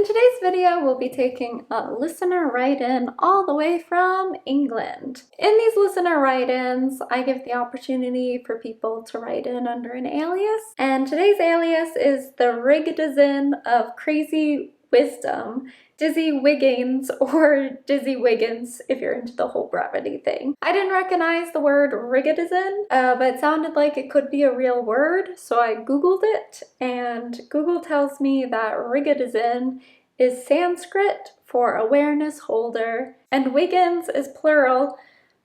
In today's video, we'll be taking a listener write-in all the way from England. In these listener write-ins, I give the opportunity for people to write in under an alias, and today's alias is the Rigdizin of Crazy Wisdom, Dizzy Wiggins, or Dizzy Wiggins if you're into the whole brevity thing. I didn't recognize the word Rigdizin, but it sounded like it could be a real word, so I googled it, and Google tells me that Rigdizin is Sanskrit for awareness holder, and Wiggins is plural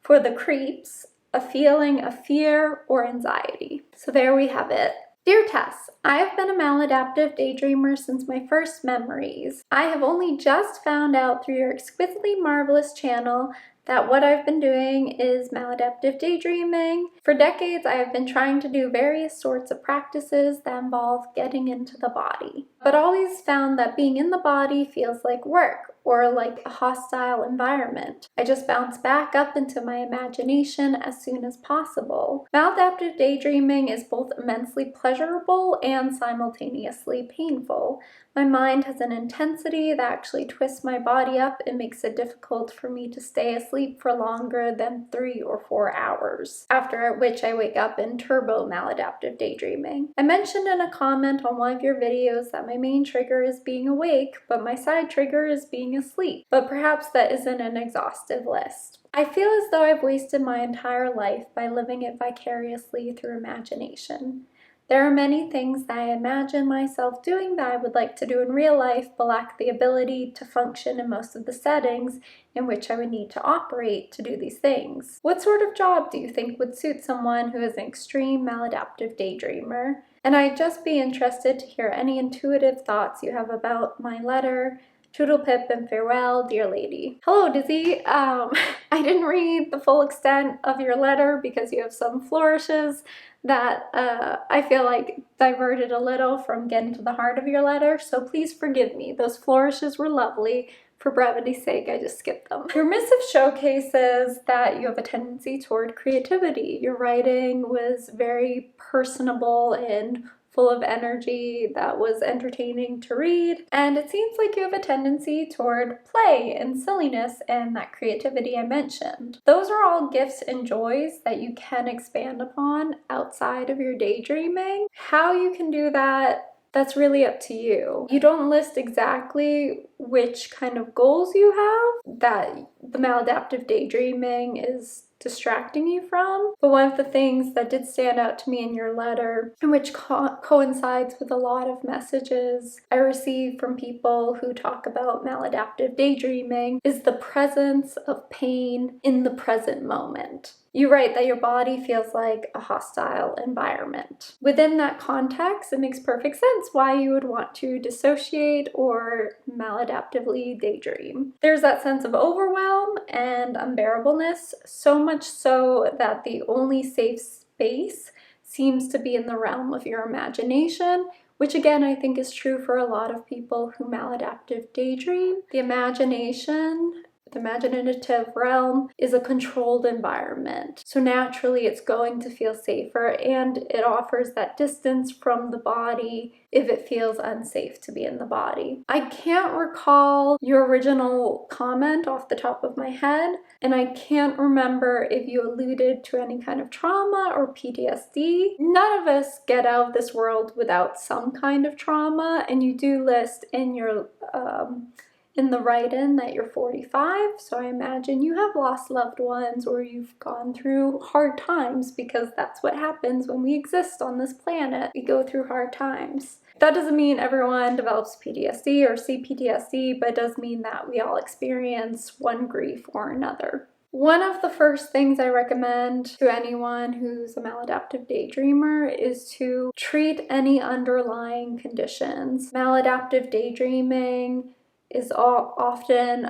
for the creeps, a feeling of fear or anxiety. So there we have it. Dear Tess, I have been a maladaptive daydreamer since my first memories. I have only just found out through your exquisitely marvelous channel that what I've been doing is maladaptive daydreaming. For decades, I have been trying to do various sorts of practices that involve getting into the body, but always found that being in the body feels like work or like a hostile environment. I just bounce back up into my imagination as soon as possible. Maladaptive daydreaming is both immensely pleasurable and simultaneously painful. My mind has an intensity that actually twists my body up and makes it difficult for me to stay asleep for longer than 3 or 4 hours, after which I wake up in turbo maladaptive daydreaming. I mentioned in a comment on one of your videos that my main trigger is being awake, but my side trigger is being asleep, but perhaps that isn't an exhaustive list. I feel as though I've wasted my entire life by living it vicariously through imagination. There are many things that I imagine myself doing that I would like to do in real life, but lack the ability to function in most of the settings in which I would need to operate to do these things. What sort of job do you think would suit someone who is an extreme maladaptive daydreamer? And I'd just be interested to hear any intuitive thoughts you have about my letter. Toodle pip and farewell, dear lady. Hello, Dizzy. I didn't read the full extent of your letter because you have some flourishes that I feel like diverted a little from getting to the heart of your letter, so please forgive me. Those flourishes were lovely. For brevity's sake, I just skipped them. Your missive showcases that you have a tendency toward creativity. Your writing was very personable and full of energy that was entertaining to read, and it seems like you have a tendency toward play and silliness and that creativity I mentioned. Those are all gifts and joys that you can expand upon outside of your daydreaming. How you can do that, that's really up to you. You don't list exactly which kind of goals you have that the maladaptive daydreaming is distracting you from, but one of the things that did stand out to me in your letter, and which coincides with a lot of messages I receive from people who talk about maladaptive daydreaming, is the presence of pain in the present moment. You write that your body feels like a hostile environment. Within that context, it makes perfect sense why you would want to dissociate or maladaptively daydream. There's that sense of overwhelm and unbearableness, so much so that the only safe space seems to be in the realm of your imagination, which again I think is true for a lot of people who maladaptive daydream. The imaginative realm is a controlled environment. So naturally it's going to feel safer, and it offers that distance from the body if it feels unsafe to be in the body. I can't recall your original comment off the top of my head, and I can't remember if you alluded to any kind of trauma or PTSD. None of us get out of this world without some kind of trauma, and you do list in your in the write-in that you're 45, so I imagine you have lost loved ones or you've gone through hard times, because that's what happens when we exist on this planet. We go through hard times. That doesn't mean everyone develops PTSD or CPTSD, but it does mean that we all experience one grief or another. One of the first things I recommend to anyone who's a maladaptive daydreamer is to treat any underlying conditions. Maladaptive daydreaming is often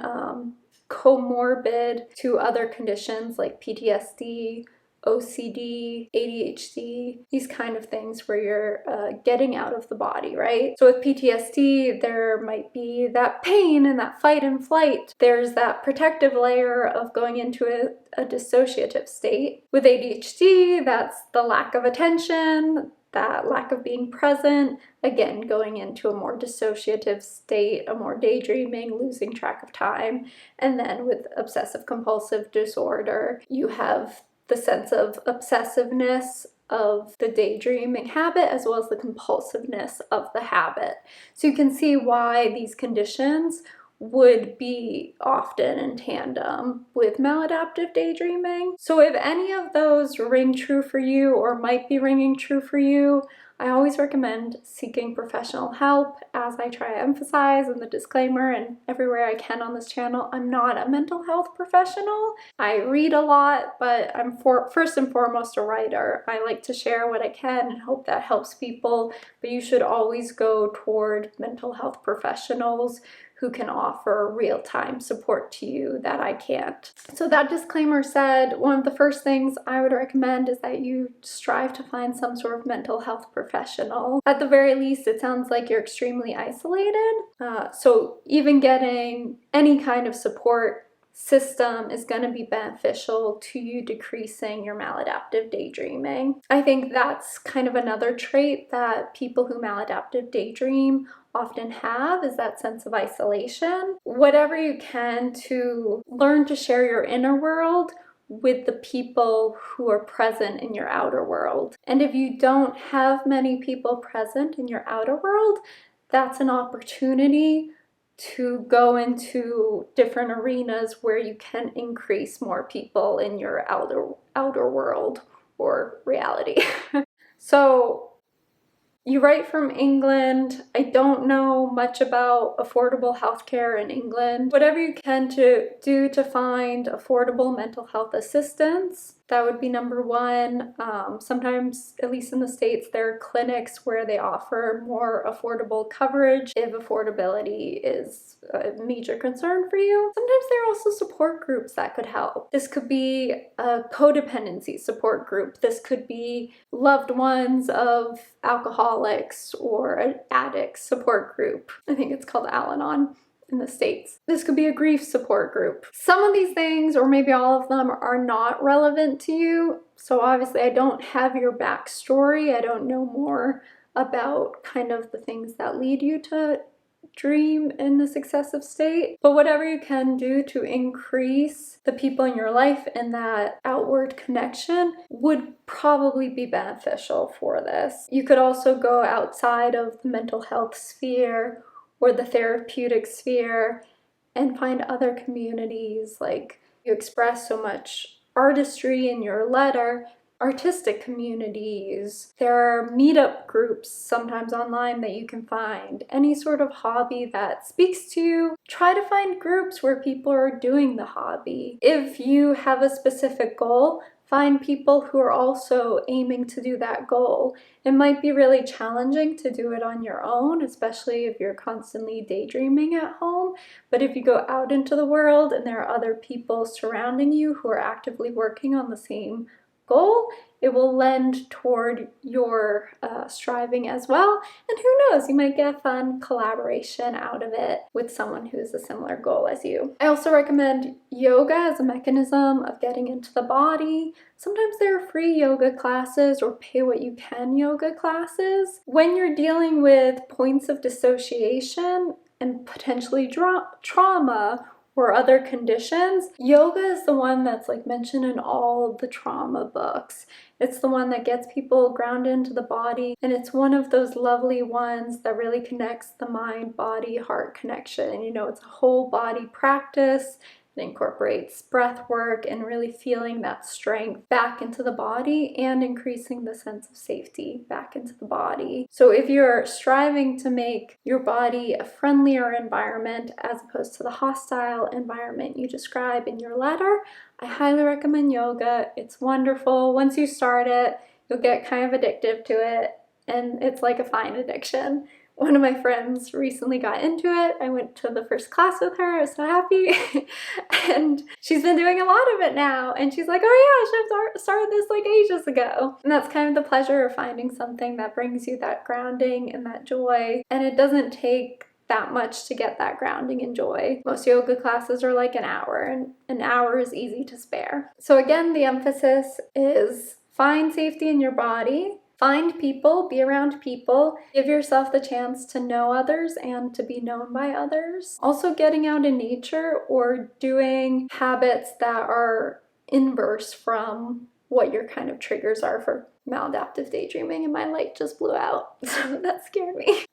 comorbid to other conditions like PTSD, OCD, ADHD, these kind of things where you're getting out of the body, right? So with PTSD, there might be that pain and that fight and flight. There's that protective layer of going into a dissociative state. With ADHD, that's the lack of attention, that lack of being present, again, going into a more dissociative state, a more daydreaming, losing track of time. And then with obsessive compulsive disorder, you have the sense of obsessiveness of the daydreaming habit as well as the compulsiveness of the habit. So you can see why these conditions would be often in tandem with maladaptive daydreaming. So if any of those ring true for you or might be ringing true for you, I always recommend seeking professional help. As I try to emphasize in the disclaimer and everywhere I can on this channel, I'm not a mental health professional. I read a lot, but I'm first and foremost a writer. I like to share what I can and hope that helps people, but you should always go toward mental health professionals who can offer real-time support to you that I can't. So that disclaimer said, one of the first things I would recommend is that you strive to find some sort of mental health professional. At the very least, it sounds like you're extremely isolated. So even getting any kind of support system is going to be beneficial to you decreasing your maladaptive daydreaming. I think that's kind of another trait that people who maladaptive daydream often have, is that sense of isolation. Whatever you can to learn to share your inner world with the people who are present in your outer world. And if you don't have many people present in your outer world, that's an opportunity to go into different arenas where you can increase more people in your outer world or reality. So you write from England. I don't know much about affordable healthcare in England. Whatever you can to do to find affordable mental health assistance, that would be number one. Sometimes, at least in the States, there are clinics where they offer more affordable coverage if affordability is a major concern for you. Sometimes there are also support groups that could help. This could be a codependency support group. This could be loved ones of alcoholics or an addict support group. I think it's called Al-Anon in the States. This could be a grief support group. Some of these things, or maybe all of them, are not relevant to you. So obviously I don't have your backstory. I don't know more about kind of the things that lead you to dream in this excessive state. But whatever you can do to increase the people in your life and that outward connection would probably be beneficial for this. You could also go outside of the mental health sphere or the therapeutic sphere and find other communities. Like, you express so much artistry in your letter, artistic communities. There are meetup groups sometimes online that you can find. Any sort of hobby that speaks to you, try to find groups where people are doing the hobby. If you have a specific goal, find people who are also aiming to do that goal. It might be really challenging to do it on your own, especially if you're constantly daydreaming at home. But if you go out into the world and there are other people surrounding you who are actively working on the same goal, it will lend toward your striving as well. And who knows, you might get a fun collaboration out of it with someone who has a similar goal as you. I also recommend yoga as a mechanism of getting into the body. Sometimes there are free yoga classes or pay what you can yoga classes. When you're dealing with points of dissociation and potentially trauma or other conditions, yoga is the one that's like mentioned in all the trauma books. It's the one that gets people grounded into the body, and it's one of those lovely ones that really connects the mind, body, heart connection. You know, it's a whole body practice. It incorporates breath work and really feeling that strength back into the body and increasing the sense of safety back into the body. So if you're striving to make your body a friendlier environment as opposed to the hostile environment you describe in your letter, I highly recommend yoga. It's wonderful. Once you start it, you'll get kind of addictive to it, and it's like a fine addiction. One of my friends recently got into it. I went to the first class with her. I was so happy. And she's been doing a lot of it now. And she's like, oh yeah, I should have started this like ages ago. And that's kind of the pleasure of finding something that brings you that grounding and that joy. And it doesn't take that much to get that grounding and joy. Most yoga classes are like an hour, and an hour is easy to spare. So again, the emphasis is find safety in your body, Find people, be around people, give yourself the chance to know others and to be known by others. Also getting out in nature or doing habits that are inverse from what your kind of triggers are for maladaptive daydreaming, and my light just blew out, so that scared me.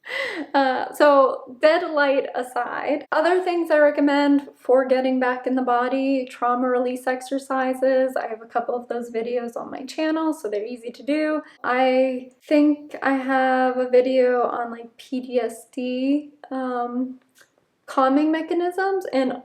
So dead light aside, other things I recommend for getting back in the body: trauma release exercises. I have a couple of those videos on my channel, so they're easy to do. I think I have a video on like PTSD calming mechanisms, and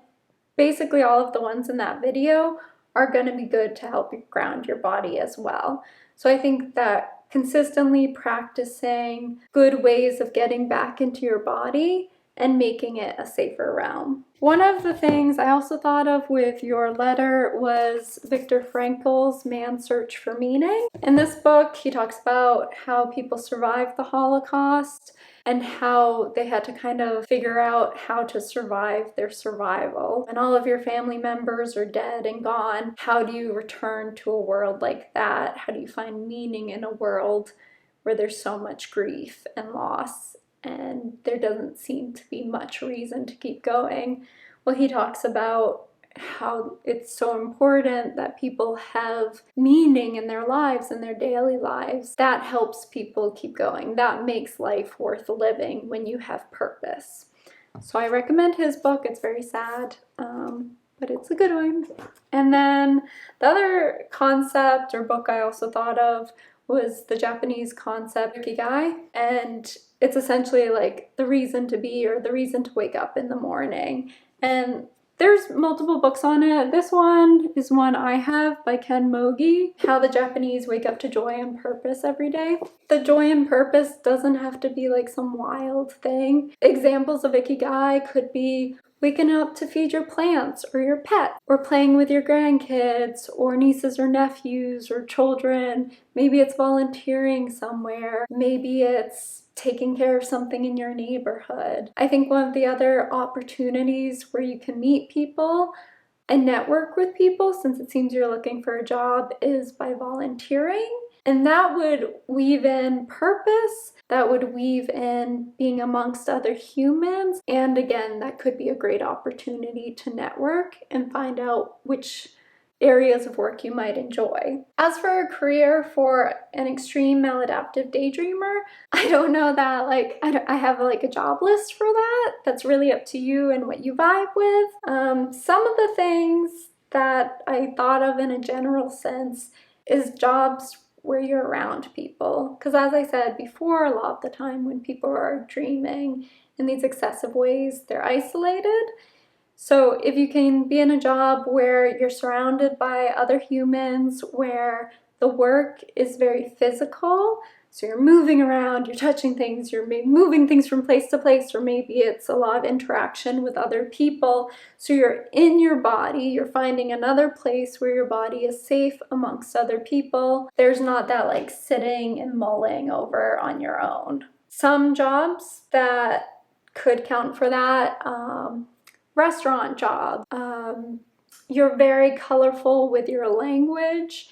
basically all of the ones in that video are going to be good to help you ground your body as well. So I think that consistently practicing good ways of getting back into your body and making it a safer realm. One of the things I also thought of with your letter was Viktor Frankl's Man's Search for Meaning. In this book, he talks about how people survived the Holocaust and how they had to kind of figure out how to survive their survival. When all of your family members are dead and gone, how do you return to a world like that? How do you find meaning in a world where there's so much grief and loss and there doesn't seem to be much reason to keep going? Well, he talks about how it's so important that people have meaning in their lives, in their daily lives. That helps people keep going. That makes life worth living when you have purpose. So I recommend his book. It's very sad, but it's a good one. And then the other concept or book I also thought of was the Japanese concept Ikigai, and it's essentially like the reason to be or the reason to wake up in the morning. And there's multiple books on it. This one is one I have by Ken Mogi, How the Japanese Wake Up to Joy and Purpose Every Day. The joy and purpose doesn't have to be like some wild thing. Examples of Ikigai could be waking up to feed your plants or your pet, or playing with your grandkids or nieces or nephews or children. Maybe it's volunteering somewhere. Maybe it's taking care of something in your neighborhood. I think one of the other opportunities where you can meet people and network with people, since it seems you're looking for a job, is by volunteering. And that would weave in purpose, that would weave in being amongst other humans. And again, that could be a great opportunity to network and find out which areas of work you might enjoy. As for a career for an extreme maladaptive daydreamer, I don't know that I have like a job list for that. That's really up to you and what you vibe with. Some of the things that I thought of in a general sense is jobs where you're around people. Because as I said before, a lot of the time when people are dreaming in these excessive ways, they're isolated. So if you can be in a job where you're surrounded by other humans, where the work is very physical, so you're moving around, you're touching things, you're moving things from place to place, or maybe it's a lot of interaction with other people, so you're in your body, you're finding another place where your body is safe amongst other people. There's not that like sitting and mulling over on your own. Some jobs that could count for that, restaurant job. You're very colorful with your language.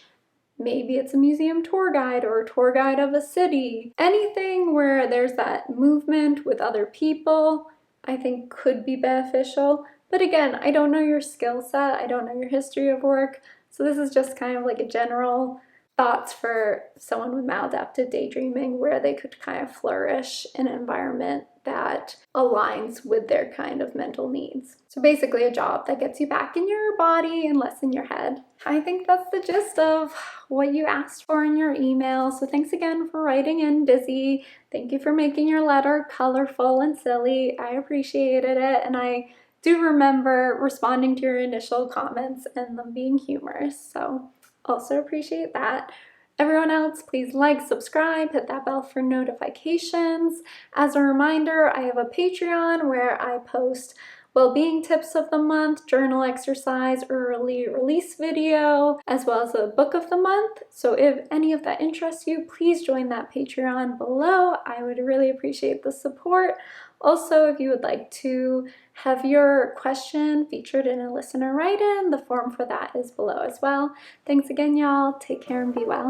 Maybe it's a museum tour guide or a tour guide of a city. Anything where there's that movement with other people, I think could be beneficial. But again, I don't know your skill set. I don't know your history of work. So this is just kind of like a general thoughts for someone with maladaptive daydreaming where they could kind of flourish in an environment that aligns with their kind of mental needs. So basically a job that gets you back in your body and less in your head. I think that's the gist of what you asked for in your email. So thanks again for writing in, Dizzy. Thank you for making your letter colorful and silly. I appreciated it, and I do remember responding to your initial comments and them being humorous. So also appreciate that. Everyone else, please like, subscribe, hit that bell for notifications. As a reminder, I have a Patreon where I post well-being tips of the month, journal exercise, early release video, as well as a book of the month. So if any of that interests you, please join that Patreon below. I would really appreciate the support. Also, if you would like to have your question featured in a listener write-in, the form for that is below as well. Thanks again, y'all. Take care and be well.